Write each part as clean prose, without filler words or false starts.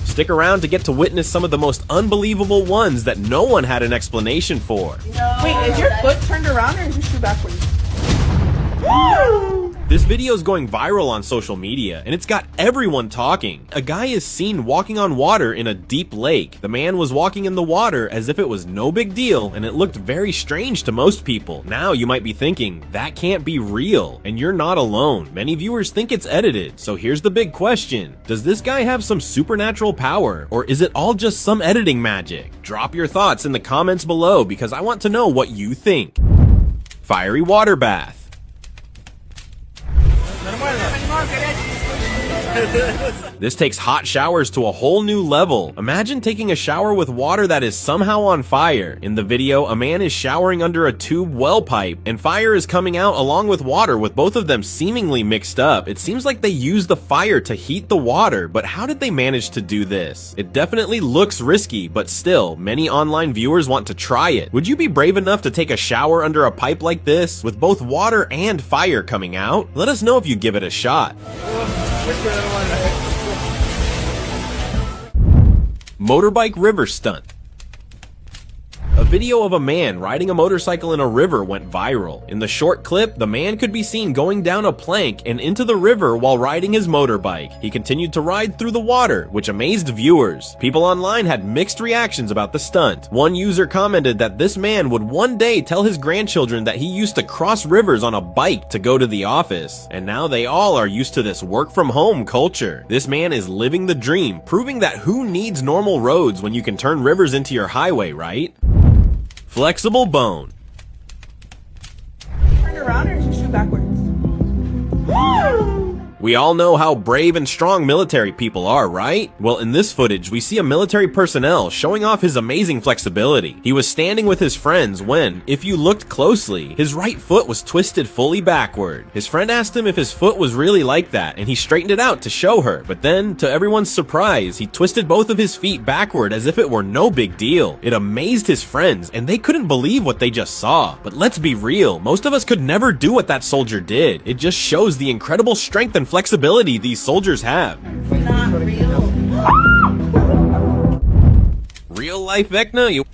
Stick around to get to witness some of the most unbelievable ones that no one had an explanation for. Wait, is your foot turned around or is your shoe backwards? This video is going viral on social media, and it's got everyone talking. A guy is seen walking on water in a deep lake. The man was walking in the water as if it was no big deal, and it looked very strange to most people. Now you might be thinking, that can't be real, and you're not alone. Many viewers think it's edited, so here's the big question. Does this guy have some supernatural power, or is it all just some editing magic? Drop your thoughts in the comments below, because I want to know what you think. Fiery water bath. This takes hot showers to a whole new level. Imagine taking a shower with water that is somehow on fire. In the video, a man is showering under a tube well pipe, and fire is coming out along with water, with both of them seemingly mixed up. It seems like they used the fire to heat the water, but how did they manage to do this? It definitely looks risky, but still, many online viewers want to try it. Would you be brave enough to take a shower under a pipe like this, with both water and fire coming out? Let us know if you give it a shot. Motorbike river stunt. A video of a man riding a motorcycle in a river went viral. In the short clip, the man could be seen going down a plank and into the river while riding his motorbike. He continued to ride through the water, which amazed viewers. People online had mixed reactions about the stunt. One user commented that this man would one day tell his grandchildren that he used to cross rivers on a bike to go to the office, and now they all are used to this work from home culture. This man is living the dream, proving that who needs normal roads when you can turn rivers into your highway, right? Flexible bone. Turned around or is your shoe backwards? We all know how brave and strong military people are, right? Well, in this footage, we see a military personnel showing off his amazing flexibility. He was standing with his friends when, if you looked closely, his right foot was twisted fully backward. His friend asked him if his foot was really like that, and he straightened it out to show her. But then, to everyone's surprise, he twisted both of his feet backward as if it were no big deal. It amazed his friends, and they couldn't believe what they just saw. But let's be real, most of us could never do what that soldier did. It just shows the incredible strength and flexibility these soldiers have. Not real. Real life Vecna?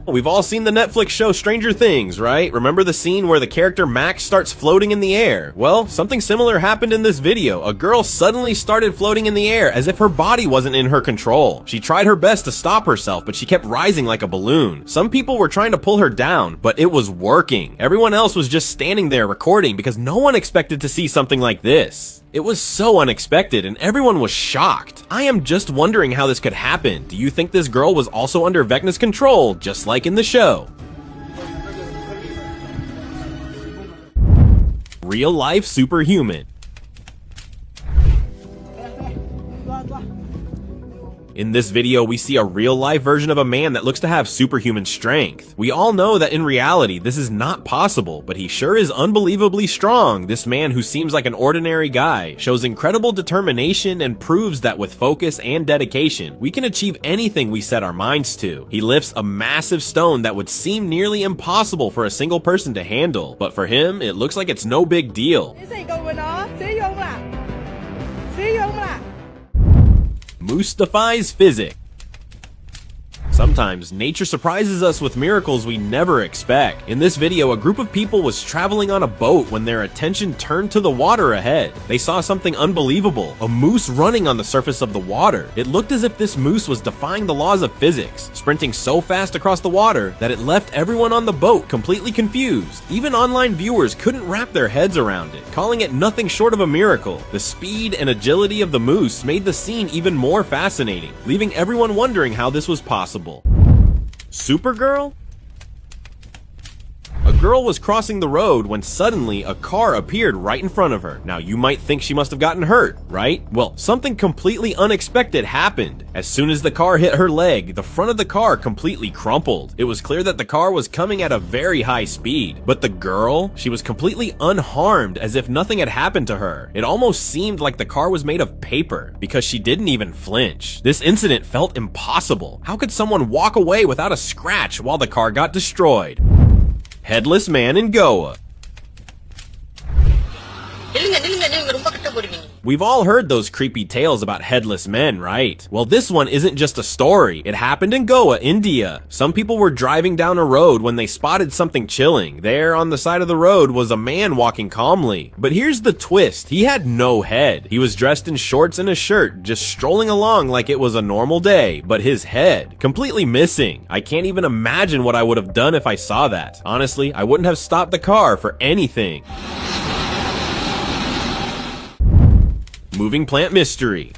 We've all seen the Netflix show Stranger Things, right? Remember the scene where the character Max starts floating in the air? Well, something similar happened in this video. A girl suddenly started floating in the air as if her body wasn't in her control. She tried her best to stop herself, but she kept rising like a balloon. Some people were trying to pull her down, but it was working. Everyone else was just standing there recording because no one expected to see something like this. It was so unexpected and everyone was shocked. I am just wondering how this could happen. Do you think this girl was also under Vecna's control, just like in the show? Real life superhuman. In this video, we see a real-life version of a man that looks to have superhuman strength. We all know that in reality, this is not possible, but he sure is unbelievably strong. This man, who seems like an ordinary guy, shows incredible determination and proves that with focus and dedication, we can achieve anything we set our minds to. He lifts a massive stone that would seem nearly impossible for a single person to handle, but for him, it looks like it's no big deal. Moose defies physics. Sometimes, nature surprises us with miracles we never expect. In this video, a group of people was traveling on a boat when their attention turned to the water ahead. They saw something unbelievable, a moose running on the surface of the water. It looked as if this moose was defying the laws of physics, sprinting so fast across the water that it left everyone on the boat completely confused. Even online viewers couldn't wrap their heads around it, calling it nothing short of a miracle. The speed and agility of the moose made the scene even more fascinating, leaving everyone wondering how this was possible. Supergirl? A girl was crossing the road when suddenly a car appeared right in front of her. Now you might think she must have gotten hurt, right? Well, something completely unexpected happened. As soon as the car hit her leg, the front of the car completely crumpled. It was clear that the car was coming at a very high speed, but the girl, she was completely unharmed, as if nothing had happened to her. It almost seemed like the car was made of paper, because she didn't even flinch. This incident felt impossible. How could someone walk away without a scratch while the car got destroyed? Headless man in Goa. We've all heard those creepy tales about headless men, right? Well, this one isn't just a story. It happened in Goa, India. Some people were driving down a road when they spotted something chilling. There on the side of the road was a man walking calmly. But here's the twist. He had no head. He was dressed in shorts and a shirt, just strolling along like it was a normal day, but his head completely missing. I can't even imagine what I would have done if I saw that. Honestly, I wouldn't have stopped the car for anything. Moving plant mystery.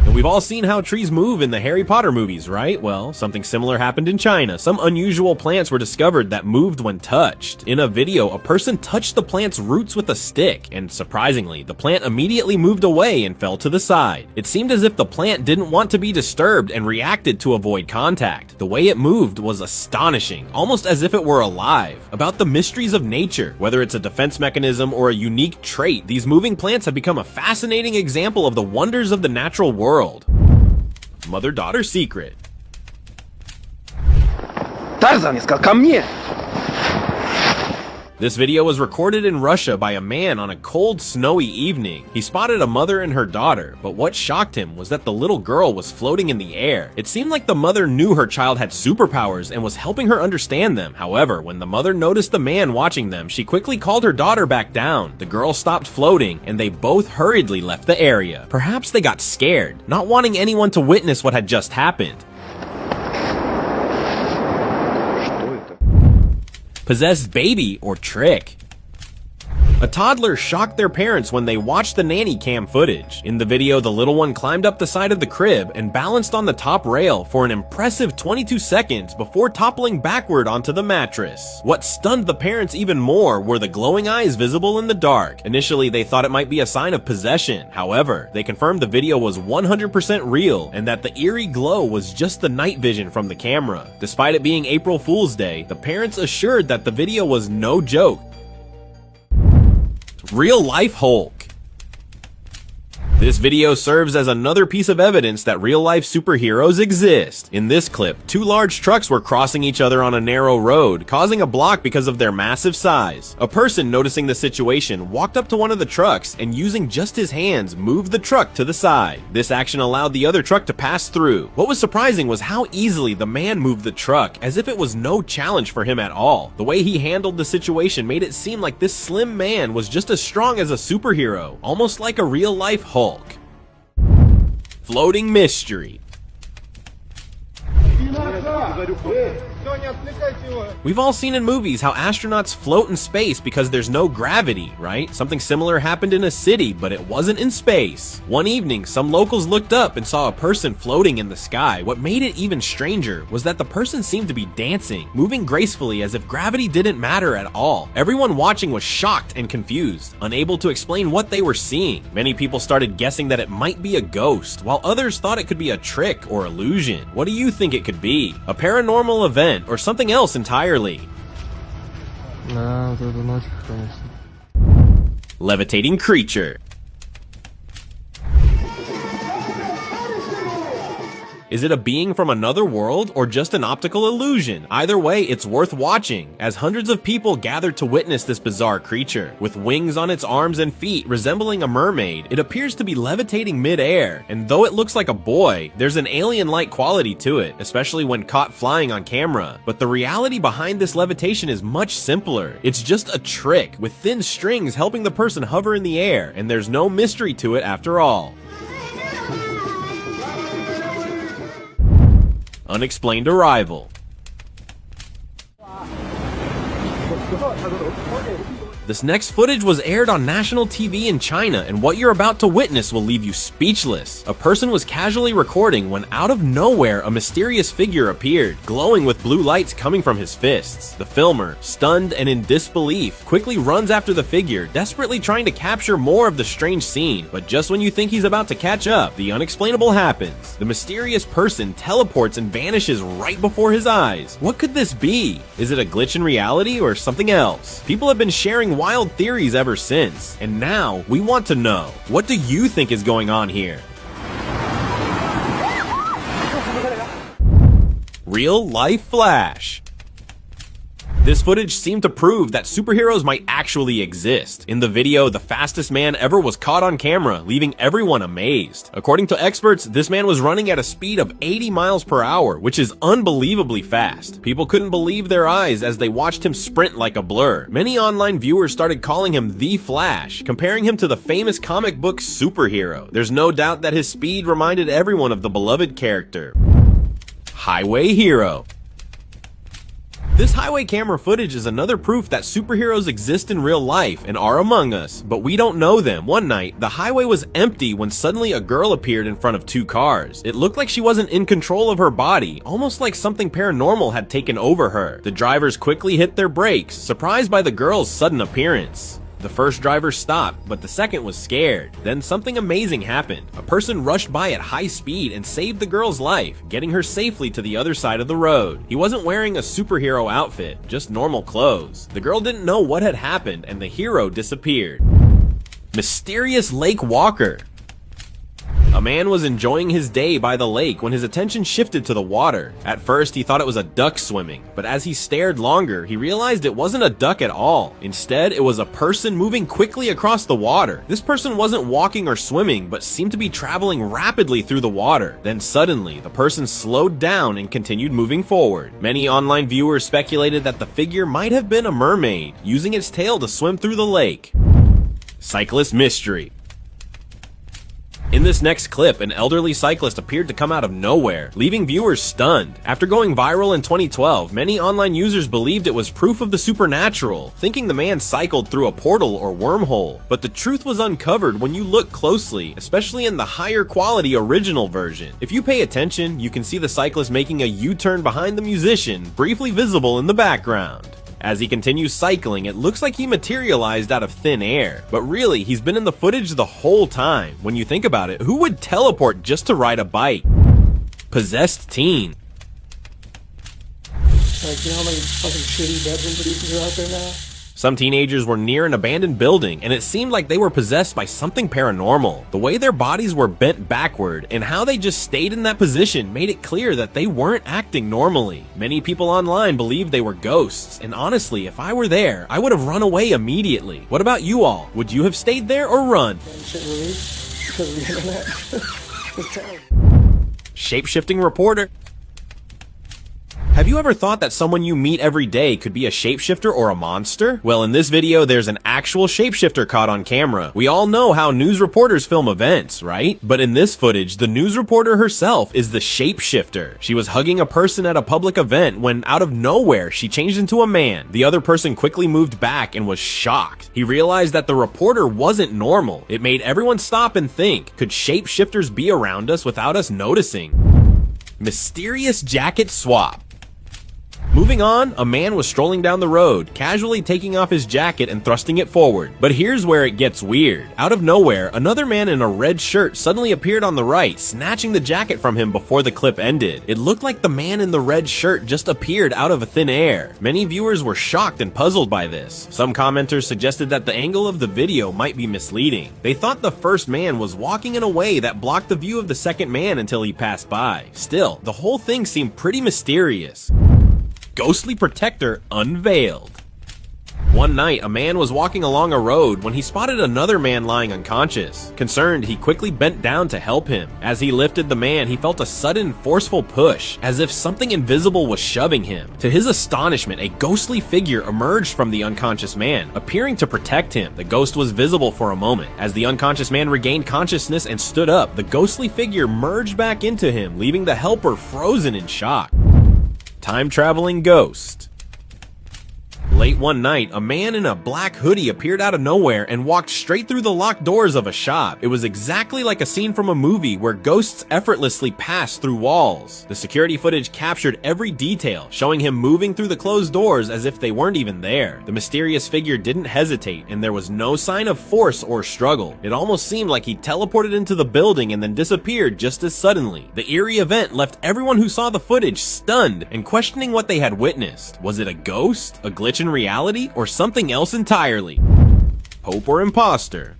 And we've all seen how trees move in the Harry Potter movies, right? Well, something similar happened in China. Some unusual plants were discovered that moved when touched. In a video, a person touched the plant's roots with a stick, and surprisingly, the plant immediately moved away and fell to the side. It seemed as if the plant didn't want to be disturbed and reacted to avoid contact. The way it moved was astonishing, almost as if it were alive. About the mysteries of nature, whether it's a defense mechanism or a unique trait, these moving plants have become a fascinating example of the wonders of the natural world. Mother-daughter secret. Тарзан искал ко мне. This video was recorded in Russia by a man on a cold, snowy evening. He spotted a mother and her daughter, but what shocked him was that the little girl was floating in the air. It seemed like the mother knew her child had superpowers and was helping her understand them. However, when the mother noticed the man watching them, she quickly called her daughter back down. The girl stopped floating, and they both hurriedly left the area. Perhaps they got scared, not wanting anyone to witness what had just happened. Possessed baby or trick. A toddler shocked their parents when they watched the nanny cam footage. In the video, the little one climbed up the side of the crib and balanced on the top rail for an impressive 22 seconds before toppling backward onto the mattress. What stunned the parents even more were the glowing eyes visible in the dark. Initially, they thought it might be a sign of possession. However, they confirmed the video was 100% real and that the eerie glow was just the night vision from the camera. Despite it being April Fool's Day, the parents assured that the video was no joke. Real-life Hulk. This video serves as another piece of evidence that real-life superheroes exist. In this clip, two large trucks were crossing each other on a narrow road, causing a block because of their massive size. A person noticing the situation walked up to one of the trucks and using just his hands moved the truck to the side. This action allowed the other truck to pass through. What was surprising was how easily the man moved the truck, as if it was no challenge for him at all. The way he handled the situation made it seem like this slim man was just as strong as a superhero, almost like a real-life Hulk. Floating mystery. We've all seen in movies how astronauts float in space because there's no gravity, right? Something similar happened in a city, but it wasn't in space. One evening, some locals looked up and saw a person floating in the sky. What made it even stranger was that the person seemed to be dancing, moving gracefully as if gravity didn't matter at all. Everyone watching was shocked and confused, unable to explain what they were seeing. Many people started guessing that it might be a ghost, while others thought it could be a trick or illusion. What do you think it could be? A paranormal event or something else entirely? Levitating creature. Is it a being from another world or just an optical illusion? Either way, it's worth watching, as hundreds of people gathered to witness this bizarre creature. With wings on its arms and feet resembling a mermaid, it appears to be levitating mid-air, and though it looks like a boy, there's an alien-like quality to it, especially when caught flying on camera. But the reality behind this levitation is much simpler. It's just a trick, with thin strings helping the person hover in the air, and there's no mystery to it after all. Unexplained arrival. This next footage was aired on national TV in China, and what you're about to witness will leave you speechless. A person was casually recording when out of nowhere a mysterious figure appeared, glowing with blue lights coming from his fists. The filmer, stunned and in disbelief, quickly runs after the figure, desperately trying to capture more of the strange scene. But just when you think he's about to catch up, the unexplainable happens. The mysterious person teleports and vanishes right before his eyes. What could this be? Is it a glitch in reality or something else? People have been sharing wild theories ever since, and now we want to know, what do you think is going on here? Real life Flash. This footage seemed to prove that superheroes might actually exist. In the video, the fastest man ever was caught on camera, leaving everyone amazed. According to experts, this man was running at a speed of 80 miles per hour, which is unbelievably fast. People couldn't believe their eyes as they watched him sprint like a blur. Many online viewers started calling him the Flash, comparing him to the famous comic book superhero. There's no doubt that his speed reminded everyone of the beloved character, Highway Hero. This highway camera footage is another proof that superheroes exist in real life and are among us, but we don't know them. One night, the highway was empty when suddenly a girl appeared in front of two cars. It looked like she wasn't in control of her body, almost like something paranormal had taken over her. The drivers quickly hit their brakes, surprised by the girl's sudden appearance. The first driver stopped, but the second was scared. Then something amazing happened. A person rushed by at high speed and saved the girl's life, getting her safely to the other side of the road. He wasn't wearing a superhero outfit, just normal clothes. The girl didn't know what had happened, and the hero disappeared. Mysterious lake walker. A man was enjoying his day by the lake when his attention shifted to the water. At first, he thought it was a duck swimming, but as he stared longer, he realized it wasn't a duck at all. Instead, it was a person moving quickly across the water. This person wasn't walking or swimming, but seemed to be traveling rapidly through the water. Then suddenly, the person slowed down and continued moving forward. Many online viewers speculated that the figure might have been a mermaid, using its tail to swim through the lake. Cyclist mystery. In this next clip, an elderly cyclist appeared to come out of nowhere, leaving viewers stunned. After going viral in 2012, many online users believed it was proof of the supernatural, thinking the man cycled through a portal or wormhole. But the truth was uncovered when you look closely, especially in the higher quality original version. If you pay attention, you can see the cyclist making a U-turn behind the musician, briefly visible in the background. As he continues cycling, it looks like he materialized out of thin air. But really, he's been in the footage the whole time. When you think about it, who would teleport just to ride a bike? Possessed teen. Like, you know how many fucking shitty bedroom producers are out there now? Some teenagers were near an abandoned building, and it seemed like they were possessed by something paranormal. The way their bodies were bent backward and how they just stayed in that position made it clear that they weren't acting normally. Many people online believed they were ghosts, and honestly, if I were there, I would have run away immediately. What about you all? Would you have stayed there or run? Shit released because of the internet. It's terrible. Shape-shifting reporter. Have you ever thought that someone you meet every day could be a shapeshifter or a monster? Well, in this video, there's an actual shapeshifter caught on camera. We all know how news reporters film events, right? But in this footage, the news reporter herself is the shapeshifter. She was hugging a person at a public event when, out of nowhere, she changed into a man. The other person quickly moved back and was shocked. He realized that the reporter wasn't normal. It made everyone stop and think, could shapeshifters be around us without us noticing? Mysterious jacket swap. Moving on, a man was strolling down the road, casually taking off his jacket and thrusting it forward. But here's where it gets weird. Out of nowhere, another man in a red shirt suddenly appeared on the right, snatching the jacket from him before the clip ended. It looked like the man in the red shirt just appeared out of thin air. Many viewers were shocked and puzzled by this. Some commenters suggested that the angle of the video might be misleading. They thought the first man was walking in a way that blocked the view of the second man until he passed by. Still, the whole thing seemed pretty mysterious. Ghostly protector unveiled. One night, a man was walking along a road when he spotted another man lying unconscious. Concerned, he quickly bent down to help him. As he lifted the man, he felt a sudden, forceful push, as if something invisible was shoving him. To his astonishment, a ghostly figure emerged from the unconscious man, appearing to protect him. The ghost was visible for a moment. As the unconscious man regained consciousness and stood up, the ghostly figure merged back into him, leaving the helper frozen in shock. Time-traveling ghost. Late one night, a man in a black hoodie appeared out of nowhere and walked straight through the locked doors of a shop. It was exactly like a scene from a movie where ghosts effortlessly pass through walls. The security footage captured every detail, showing him moving through the closed doors as if they weren't even there. The mysterious figure didn't hesitate, and there was no sign of force or struggle. It almost seemed like he teleported into the building and then disappeared just as suddenly. The eerie event left everyone who saw the footage stunned and questioning what they had witnessed. Was it a ghost, a glitch in reality, or something else entirely? Hope or imposter?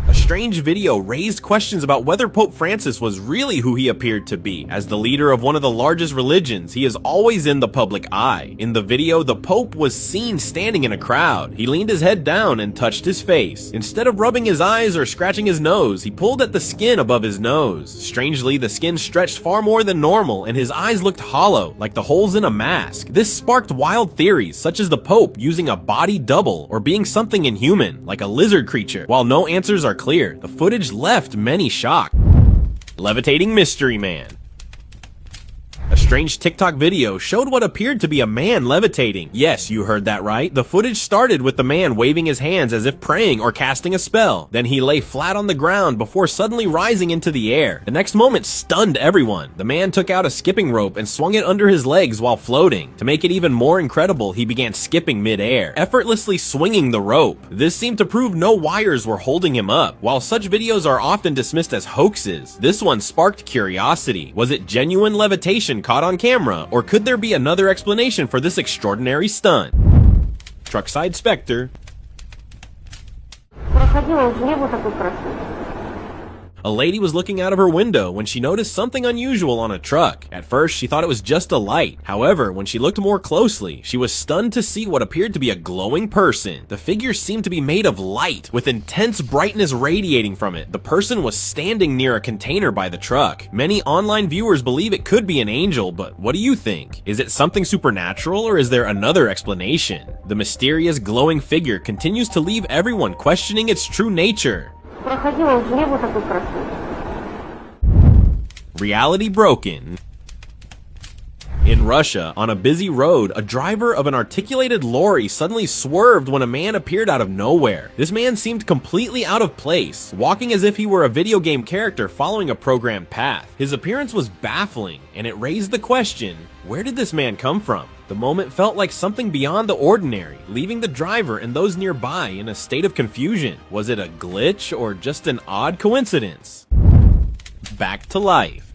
A strange video raised questions about whether Pope Francis was really who he appeared to be. As the leader of one of the largest religions, he is always in the public eye. In the video, the Pope was seen standing in a crowd. He leaned his head down and touched his face. Instead of rubbing his eyes or scratching his nose, he pulled at the skin above his nose. Strangely, the skin stretched far more than normal, and his eyes looked hollow, like the holes in a mask. This sparked wild theories, such as the Pope using a body double or being something inhuman, like a lizard creature. While no answers are clear, the footage left many shocked. Levitating Mystery Man. A strange TikTok video showed what appeared to be a man levitating. Yes, you heard that right. The footage started with the man waving his hands as if praying or casting a spell. Then he lay flat on the ground before suddenly rising into the air. The next moment stunned everyone. The man took out a skipping rope and swung it under his legs while floating. To make it even more incredible, he began skipping mid-air, effortlessly swinging the rope. This seemed to prove no wires were holding him up. While such videos are often dismissed as hoaxes, this one sparked curiosity. Was it genuine levitation caught on camera, or could there be another explanation for this extraordinary stunt? Truckside Spectre. A lady was looking out of her window when she noticed something unusual on a truck. At first, she thought it was just a light. However, when she looked more closely, she was stunned to see what appeared to be a glowing person. The figure seemed to be made of light, with intense brightness radiating from it. The person was standing near a container by the truck. Many online viewers believe it could be an angel, but what do you think? Is it something supernatural, or is there another explanation? The mysterious glowing figure continues to leave everyone questioning its true nature. Reality broken. In Russia, on a busy road, a driver of an articulated lorry suddenly swerved when a man appeared out of nowhere. This man seemed completely out of place, walking as if he were a video game character following a programmed path. His appearance was baffling, and it raised the question, where did this man come from? The moment felt like something beyond the ordinary, leaving the driver and those nearby in a state of confusion. Was it a glitch or just an odd coincidence? Back to life.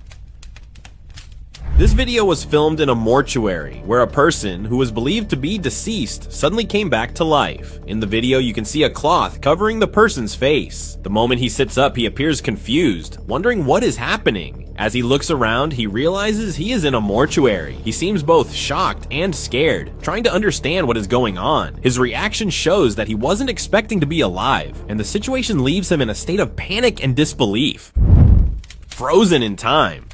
This video was filmed in a mortuary, where a person who was believed to be deceased suddenly came back to life. In the video, you can see a cloth covering the person's face. The moment he sits up, he appears confused, wondering what is happening. As he looks around, he realizes he is in a mortuary. He seems both shocked and scared, trying to understand what is going on. His reaction shows that he wasn't expecting to be alive, and the situation leaves him in a state of panic and disbelief. Frozen in time.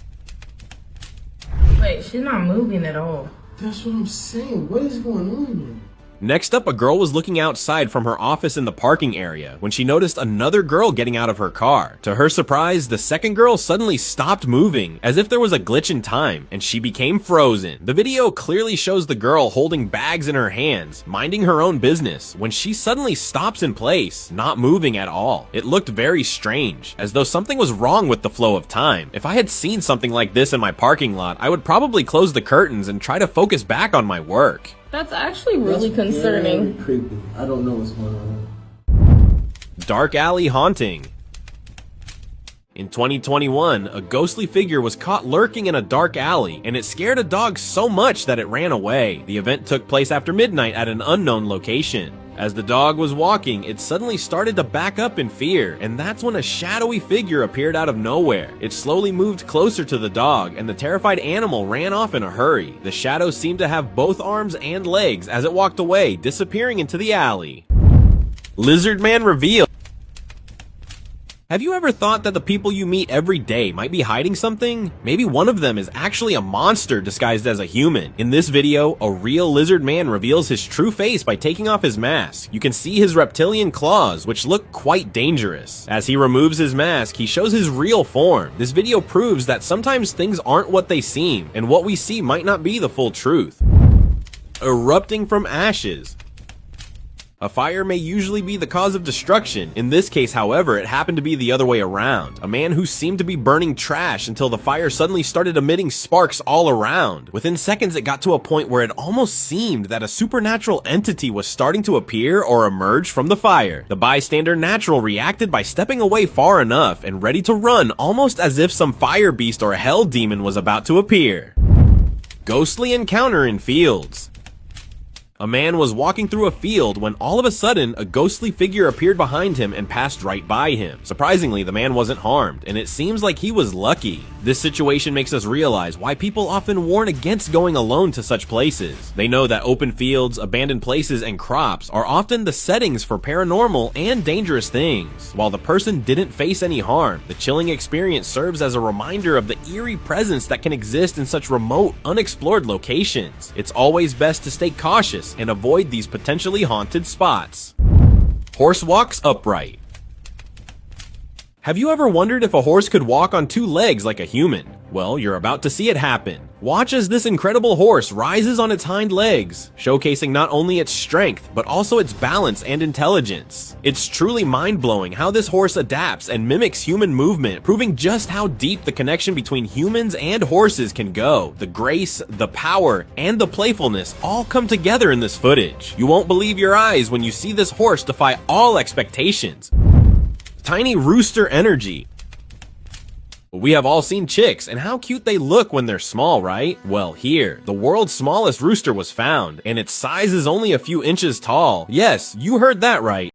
Wait, she's not moving at all. That's what I'm saying. What is going on here? Next up, a girl was looking outside from her office in the parking area when she noticed another girl getting out of her car. To her surprise, the second girl suddenly stopped moving, as if there was a glitch in time, and she became frozen. The video clearly shows the girl holding bags in her hands, minding her own business, when she suddenly stops in place, not moving at all. It looked very strange, as though something was wrong with the flow of time. If I had seen something like this in my parking lot, I would probably close the curtains and try to focus back on my work. That's actually really concerning. Very creepy. I don't know what's going on. Dark alley haunting. In 2021, a ghostly figure was caught lurking in a dark alley, and it scared a dog so much that it ran away. The event took place after midnight at an unknown location. As the dog was walking, it suddenly started to back up in fear, and that's when a shadowy figure appeared out of nowhere. It slowly moved closer to the dog, and the terrified animal ran off in a hurry. The shadow seemed to have both arms and legs as it walked away, disappearing into the alley. Lizard Man revealed. Have you ever thought that the people you meet every day might be hiding something? Maybe one of them is actually a monster disguised as a human. In this video, a real lizard man reveals his true face by taking off his mask. You can see his reptilian claws, which look quite dangerous. As he removes his mask, he shows his real form. This video proves that sometimes things aren't what they seem, and what we see might not be the full truth. Erupting from ashes. A fire may usually be the cause of destruction. In this case, however, it happened to be the other way around. A man who seemed to be burning trash until the fire suddenly started emitting sparks all around. Within seconds, it got to a point where it almost seemed that a supernatural entity was starting to appear or emerge from the fire. The bystander Natural reacted by stepping away far enough and ready to run, almost as if some fire beast or hell demon was about to appear. Ghostly encounter in fields. A man was walking through a field when all of a sudden a ghostly figure appeared behind him and passed right by him. Surprisingly, the man wasn't harmed, and it seems like he was lucky. This situation makes us realize why people often warn against going alone to such places. They know that open fields, abandoned places, and crops are often the settings for paranormal and dangerous things. While the person didn't face any harm, the chilling experience serves as a reminder of the eerie presence that can exist in such remote, unexplored locations. It's always best to stay cautious and avoid these potentially haunted spots. Horse walks upright. Have you ever wondered if a horse could walk on two legs like a human? Well, you're about to see it happen. Watch as this incredible horse rises on its hind legs, showcasing not only its strength, but also its balance and intelligence. It's truly mind-blowing how this horse adapts and mimics human movement, proving just how deep the connection between humans and horses can go. The grace, the power, and the playfulness all come together in this footage. You won't believe your eyes when you see this horse defy all expectations. Tiny rooster energy. We have all seen chicks and how cute they look when they're small, right? Well, here, the world's smallest rooster was found, and its size is only a few inches tall. Yes, you heard that right.